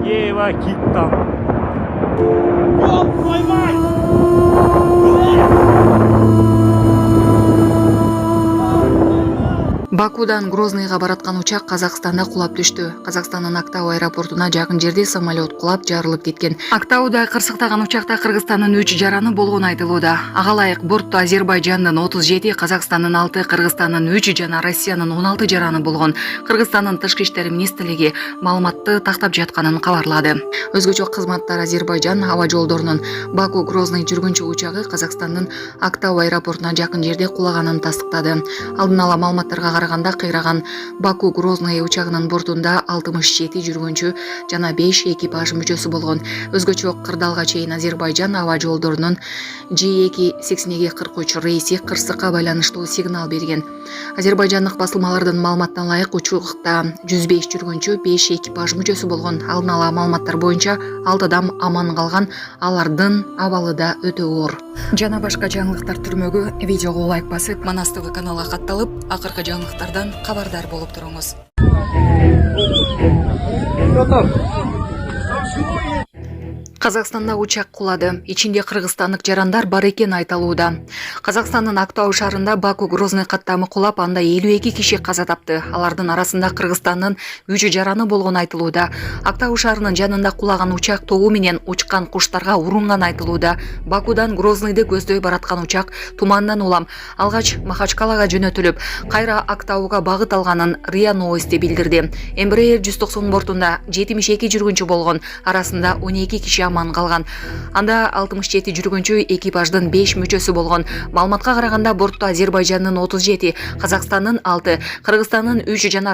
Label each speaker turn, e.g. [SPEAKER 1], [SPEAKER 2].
[SPEAKER 1] Ева Киттан. Ёб твою мать!
[SPEAKER 2] Бакудан Грозныйга бараткан учак Казакстанда кулап түштү. Казакстандын Актау аэропортуна жакын жерде самолет кулап жарылып кеткен. Актауда кырсыктаган учакта Кыргызстандын 3 жараны болгону айтылууда. Ага ылайык бортто Азербайжандын 37, Казакстандын 6, Кыргызстандын 3 жана Россиянын 16 жараны болгон. Кыргызстандын тышкы иштер министрлиги маалыматты тактап жатканын кабарлады. Өзгөчө кызматтар Азербайжан аба жолдорунун Баку Грозный жүргүнчү учагы Казакстандын Актау аэропортуна жакын жерде кулаганын тастыктады. Алдын ала маалыматтарга караганда кыйраган Баку Грозный учагынын бортунда 67 жүргүнчү жана 5 экипаж мүчөсү болгон. Өзгөчө кырдаалга чейин Азербайжан аба жолдорунун G28243 рейси кырсыкка байланыштуу сигнал берген. Азербайжандык басылмалардын маалыматына ылайык учакта 105 жүргүнчү 5 экипаж мүчөсү болгон. Алдын ала маалыматтар боюнча 6 адам аман калган, алардын абалы да өтө оор. Жана башка жаңылыктар түрмөгү видеого лайк басып, Манас ТВ каналга катталып, акыркы жаңылыктардан кабардар болуп туруңуз. Казакстанда учак кулады. Ичинде кыргызстандык жарандар бар экен айтылууда. Казакстандын Актау шаарында Баку Грозный каттамы кулап, анда 52 киши каза тапты. Алардын арасында Кыргызстандын 3 жараны болгону айтылууда. Актау шаарынын жанында кулаган учак тобу менен учкан куштарга урунган айтылууда. Бакудан Грозныйды көздөй бараткан учак тумандан улам алгач Махачкалага жөнөтүлүп, кайра Актауга багыт алганын РИА Новости билдирди. Embraer 190 бортунда 72 жүргүнчү болгон, арасында 12 киши аман калган. Анда 67 жүргүнчү экипаждын 5 мүчөсү болгон. Маалыматка караганда бортто Азербайжандын 37, Казакстандын 6, Кыргызстандын 3 жана